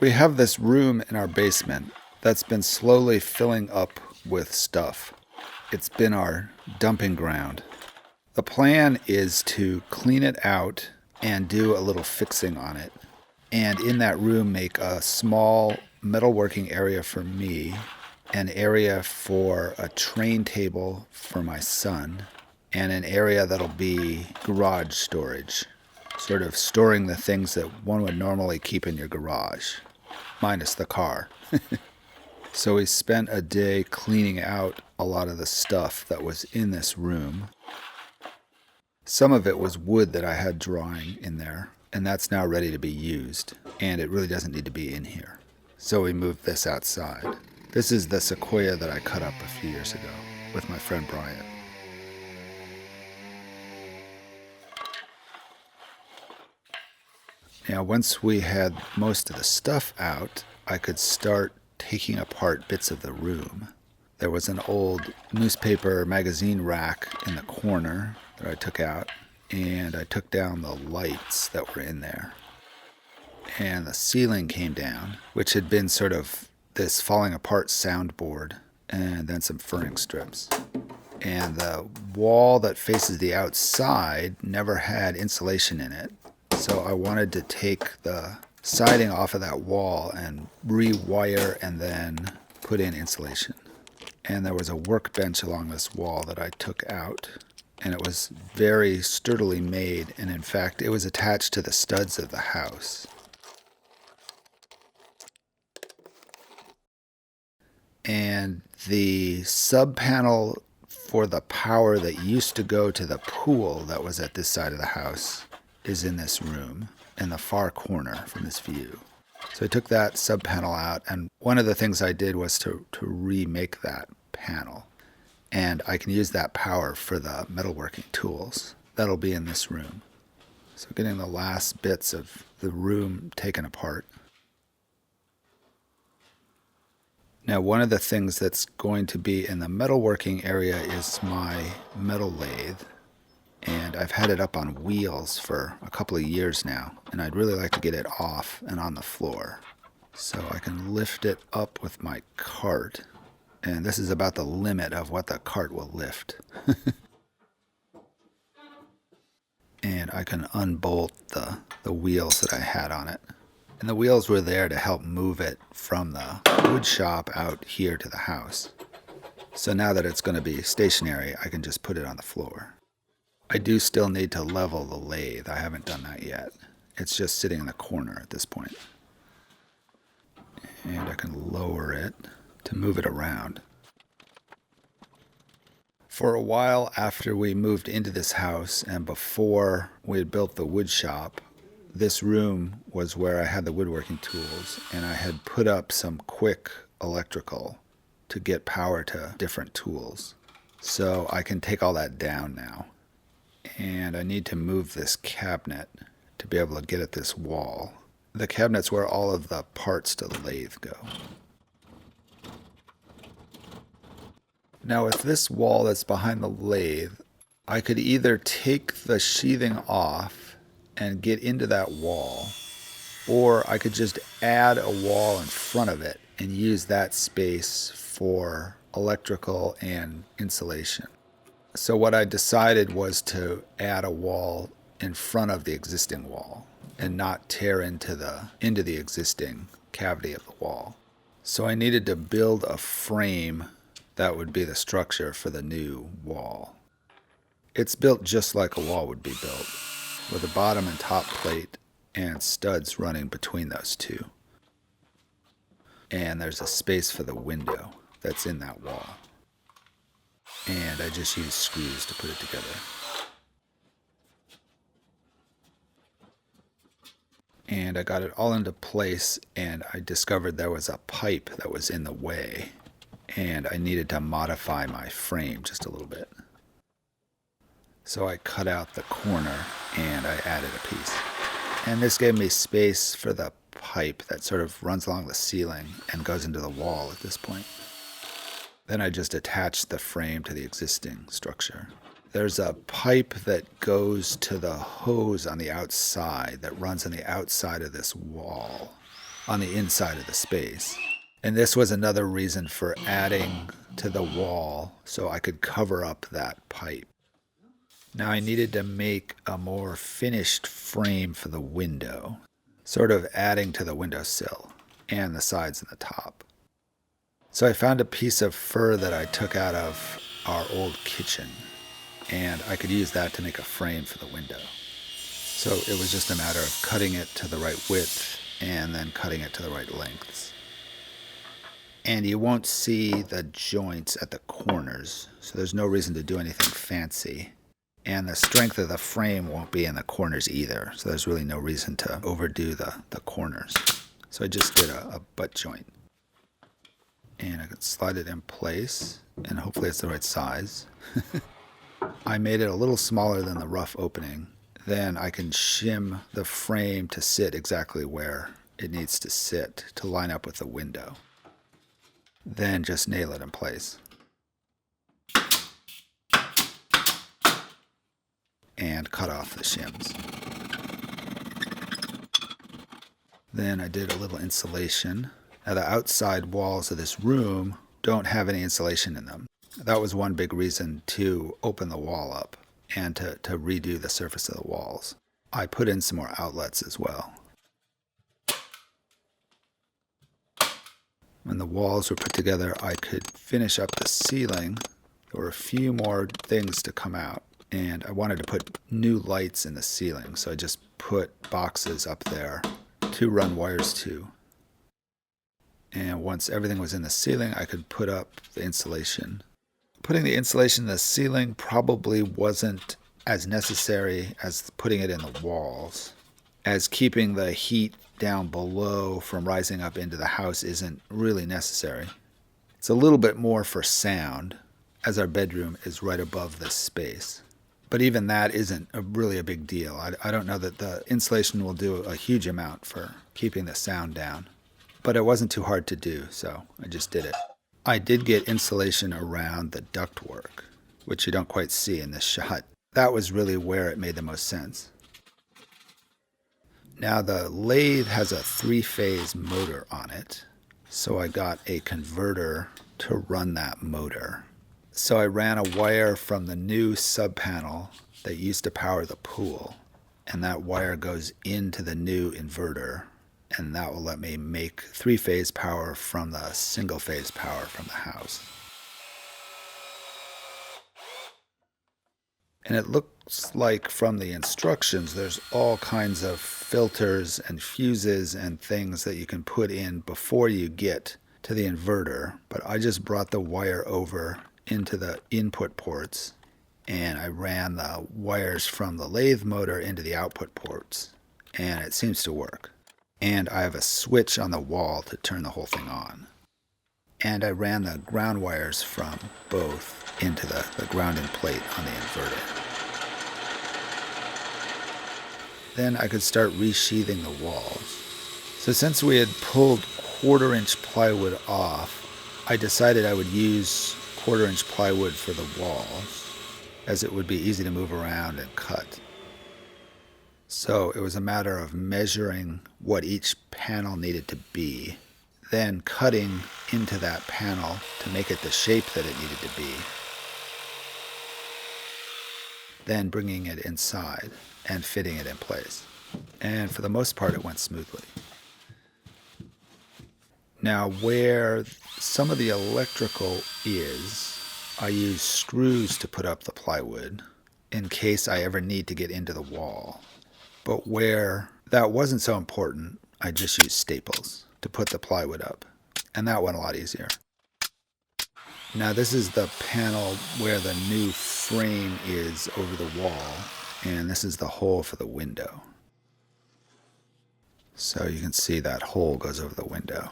We have this room in our basement that's been slowly filling up with stuff. It's been our dumping ground. The plan is to clean it out and do a little fixing on it. And in that room, make a small metalworking area for me, an area for a train table for my son, and an area that'll be garage storage, sort of storing the things that one would normally keep in your garage, minus the car. So we spent a day cleaning out a lot of the stuff that was in this room. Some of it was wood that I had drying in there, and that's now ready to be used, and it really doesn't need to be in here. So we moved this outside. This is the sequoia that I cut up a few years ago with my friend Brian. Now, once we had most of the stuff out, I could start taking apart bits of the room. There was an old newspaper magazine rack in the corner that I took out, and I took down the lights that were in there. And the ceiling came down, which had been sort of this falling apart soundboard, and then some furring strips. And the wall that faces the outside never had insulation in it, so I wanted to take the siding off of that wall and rewire and then put in insulation. And there was a workbench along this wall that I took out, and it was very sturdily made, and in fact it was attached to the studs of the house. And the sub panel for the power that used to go to the pool that was at this side of the house is in this room, in the far corner from this view. So I took that sub panel out, and one of the things I did was to remake that panel. And I can use that power for the metalworking tools. That'll be in this room. So getting the last bits of the room taken apart. Now, one of the things that's going to be in the metalworking area is my metal lathe. And I've had it up on wheels for a couple of years now, and I'd really like to get it off and on the floor. So I can lift it up with my cart, and this is about the limit of what the cart will lift. And I can unbolt the wheels that I had on it. And the wheels were there to help move it from the wood shop out here to the house. So now that it's going to be stationary, I can just put it on the floor. I do still need to level the lathe. I haven't done that yet. It's just sitting in the corner at this point. And I can lower it to move it around. For a while after we moved into this house and before we had built the wood shop, this room was where I had the woodworking tools, and I had put up some quick electrical to get power to different tools. So I can take all that down now. And I need to move this cabinet to be able to get at this wall. The cabinet's where all of the parts to the lathe go. Now with this wall that's behind the lathe, I could either take the sheathing off and get into that wall, or I could just add a wall in front of it and use that space for electrical and insulation. So what I decided was to add a wall in front of the existing wall and not tear into the existing cavity of the wall. So I needed to build a frame that would be the structure for the new wall. It's built just like a wall would be built, with a bottom and top plate and studs running between those two. And there's a space for the window that's in that wall. And I just used screws to put it together. And I got it all into place, and I discovered there was a pipe that was in the way, and I needed to modify my frame just a little bit. So I cut out the corner and I added a piece. And this gave me space for the pipe that sort of runs along the ceiling and goes into the wall at this point. Then I just attached the frame to the existing structure. There's a pipe that goes to the hose on the outside that runs on the outside of this wall. on the inside of the space. And this was another reason for adding to the wall so I could cover up that pipe. Now I needed to make a more finished frame for the window, sort of adding to the windowsill and the sides and the top. So I found a piece of fur that I took out of our old kitchen, and I could use that to make a frame for the window. So it was just a matter of cutting it to the right width and then cutting it to the right lengths. And you won't see the joints at the corners, so there's no reason to do anything fancy. And the strength of the frame won't be in the corners either, so there's really no reason to overdo the corners. So I just did a butt joint. And I could slide it in place, and hopefully it's the right size. I made it a little smaller than the rough opening. Then I can shim the frame to sit exactly where it needs to sit to line up with the window. Then just nail it in place. And cut off the shims. Then I did a little insulation. Now the outside walls of this room don't have any insulation in them. That was one big reason to open the wall up and to redo the surface of the walls. I put in some more outlets as well. When the walls were put together, I could finish up the ceiling. There were a few more things to come out, and I wanted to put new lights in the ceiling, so I just put boxes up there to run wires to. And once everything was in the ceiling, I could put up the insulation. Putting the insulation in the ceiling probably wasn't as necessary as putting it in the walls, as keeping the heat down below from rising up into the house isn't really necessary. It's a little bit more for sound, as our bedroom is right above this space. But even that isn't really a big deal. I don't know that the insulation will do a huge amount for keeping the sound down. But it wasn't too hard to do, so I just did it. I did get insulation around the ductwork, which you don't quite see in this shot. That was really where it made the most sense. Now the lathe has a 3-phase motor on it, so I got a converter to run that motor. So I ran a wire from the new sub-panel that used to power the pool, and that wire goes into the new inverter, and that will let me make 3-phase power from the single-phase power from the house. And it looks like from the instructions there's all kinds of filters and fuses and things that you can put in before you get to the inverter, but I just brought the wire over into the input ports, and I ran the wires from the lathe motor into the output ports, and it seems to work. And I have a switch on the wall to turn the whole thing on. And I ran the ground wires from both into the grounding plate on the inverter. Then I could start resheathing the walls. So since we had pulled 1/4-inch plywood off, I decided I would use 1/4-inch plywood for the walls, as it would be easy to move around and cut. So it was a matter of measuring what each panel needed to be, then cutting into that panel to make it the shape that it needed to be, then bringing it inside and fitting it in place. And for the most part, it went smoothly. Now, where some of the electrical is, I use screws to put up the plywood in case I ever need to get into the wall. But where that wasn't so important, I just used staples to put the plywood up, and that went a lot easier. Now this is the panel where the new frame is over the wall, and this is the hole for the window. So you can see that hole goes over the window.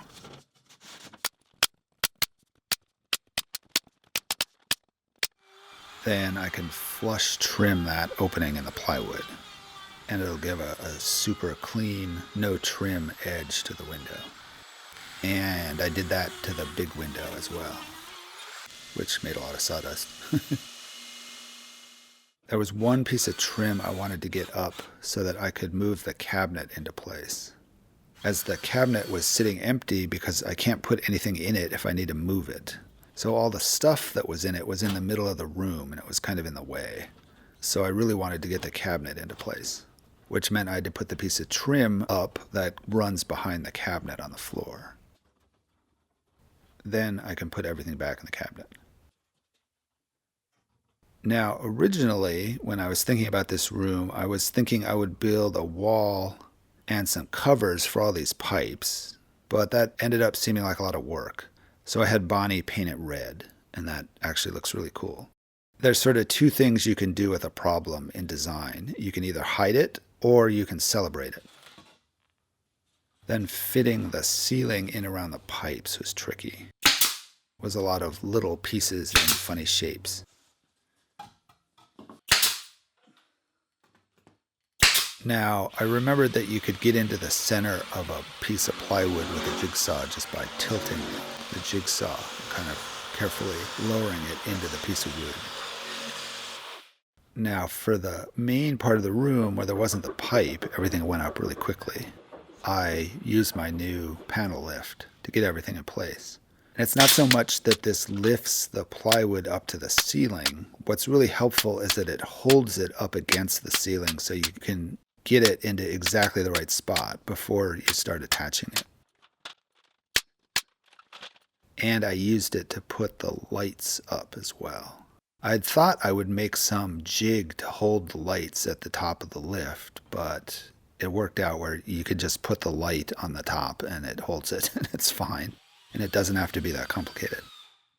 Then I can flush trim that opening in the plywood, and it'll give a super clean, no trim edge to the window. And I did that to the big window as well, which made a lot of sawdust. There was one piece of trim I wanted to get up so that I could move the cabinet into place. as the cabinet was sitting empty because I can't put anything in it if I need to move it. So all the stuff that was in it was in the middle of the room and it was kind of in the way. So I really wanted to get the cabinet into place, which meant I had to put the piece of trim up that runs behind the cabinet on the floor. Then I can put everything back in the cabinet. Now, originally, when I was thinking about this room, I was thinking I would build a wall and some covers for all these pipes, but that ended up seeming like a lot of work. So I had Bonnie paint it red, and that actually looks really cool. There's sort of two things you can do with a problem in design. You can either hide it or you can celebrate it. Then fitting the ceiling in around the pipes was tricky. It was a lot of little pieces in funny shapes. Now, I remembered that you could get into the center of a piece of plywood with a jigsaw just by tilting the jigsaw, kind of carefully lowering it into the piece of wood. Now, for the main part of the room where there wasn't the pipe, everything went up really quickly. I used my new panel lift to get everything in place. And it's not so much that this lifts the plywood up to the ceiling. What's really helpful is that it holds it up against the ceiling so you can get it into exactly the right spot before you start attaching it. And I used it to put the lights up as well. I had thought I would make some jig to hold the lights at the top of the lift, but it worked out where you could just put the light on the top and it holds it and it's fine. And it doesn't have to be that complicated.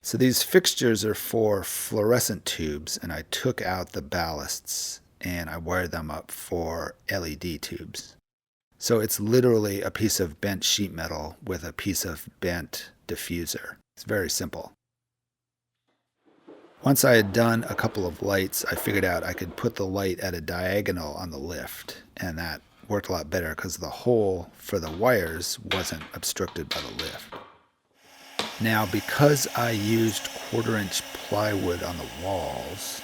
So these fixtures are for fluorescent tubes, and I took out the ballasts and I wired them up for LED tubes. So it's literally a piece of bent sheet metal with a piece of bent diffuser. It's very simple. Once I had done a couple of lights, I figured out I could put the light at a diagonal on the lift, and that worked a lot better because the hole for the wires wasn't obstructed by the lift. Now, because I used 1/4-inch plywood on the walls,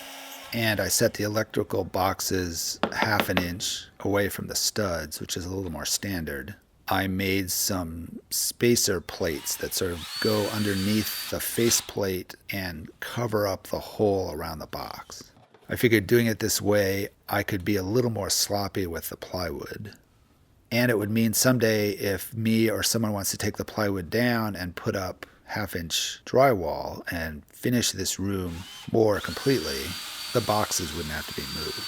and I set the electrical boxes 1/2 inch away from the studs, which is a little more standard, I made some spacer plates that sort of go underneath the faceplate and cover up the hole around the box. I figured doing it this way, I could be a little more sloppy with the plywood. And it would mean someday if me or someone wants to take the plywood down and put up 1/2-inch drywall and finish this room more completely, the boxes wouldn't have to be moved.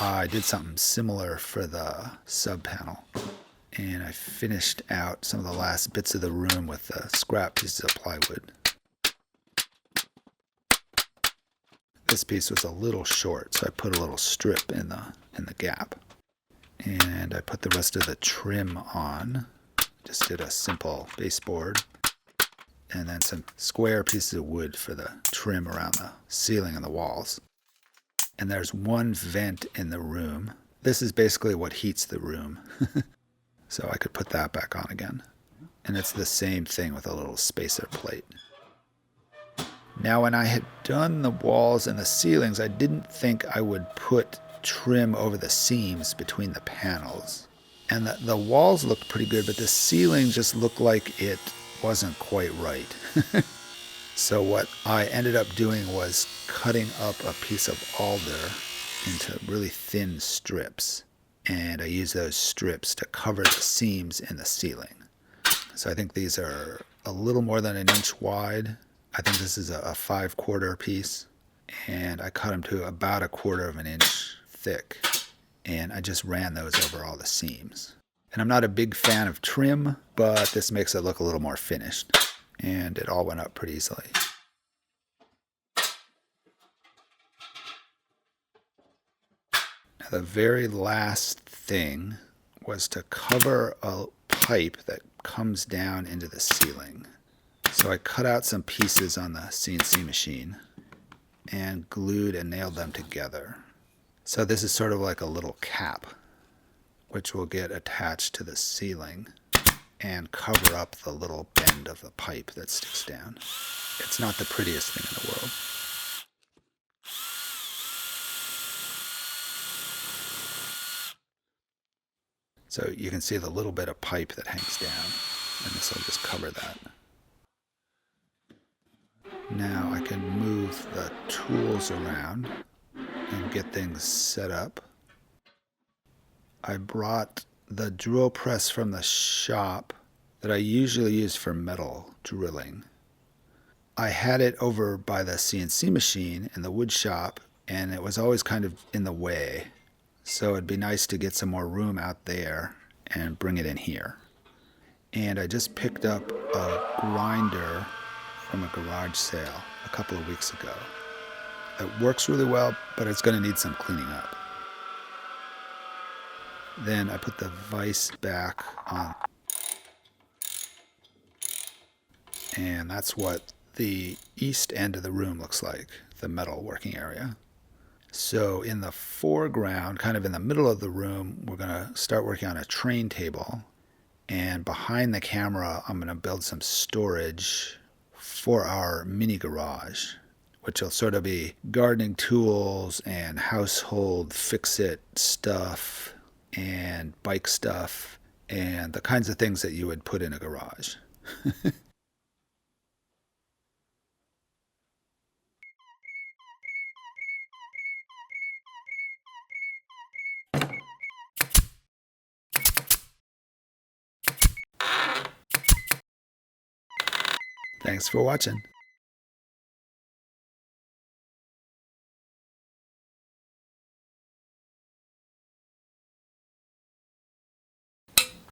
I did something similar for the sub panel. And I finished out some of the last bits of the room with the scrap pieces of plywood. This piece was a little short, so I put a little strip in the gap. And I put the rest of the trim on. Just did a simple baseboard. And then some square pieces of wood for the trim around the ceiling and the walls. And there's one vent in the room. This is basically what heats the room. So I could put that back on again. And it's the same thing with a little spacer plate. Now, when I had done the walls and the ceilings, I didn't think I would put trim over the seams between the panels. And the walls looked pretty good, but the ceiling just looked like it wasn't quite right. So what I ended up doing was cutting up a piece of alder into really thin strips. And I used those strips to cover the seams in the ceiling. So I think these are a little more than 1 inch wide. I think this is a 5/4 piece. And I cut them to about 1/4 of an inch thick. And I just ran those over all the seams. And I'm not a big fan of trim, but this makes it look a little more finished. And it all went up pretty easily. Now, the very last thing was to cover a pipe that comes down into the ceiling. So I cut out some pieces on the CNC machine and glued and nailed them together. So this is sort of like a little cap, which will get attached to the ceiling and cover up the little bend of the pipe that sticks down. It's not the prettiest thing in the world. So you can see the little bit of pipe that hangs down, and this will just cover that. Now I can move the tools around and get things set up. I brought the drill press from the shop that I usually use for metal drilling. I had it over by the CNC machine in the wood shop, and it was always kind of in the way. So it'd be nice to get some more room out there and bring it in here. And I just picked up a grinder from a garage sale a couple of weeks ago. It works really well, but it's going to need some cleaning up. Then I put the vise back on. And that's what the east end of the room looks like, the metal working area. So in the foreground, kind of in the middle of the room, we're going to start working on a train table. And behind the camera, I'm going to build some storage for our mini garage, which will sort of be gardening tools and household fix-it stuff and bike stuff and the kinds of things that you would put in a garage. Thanks for watching.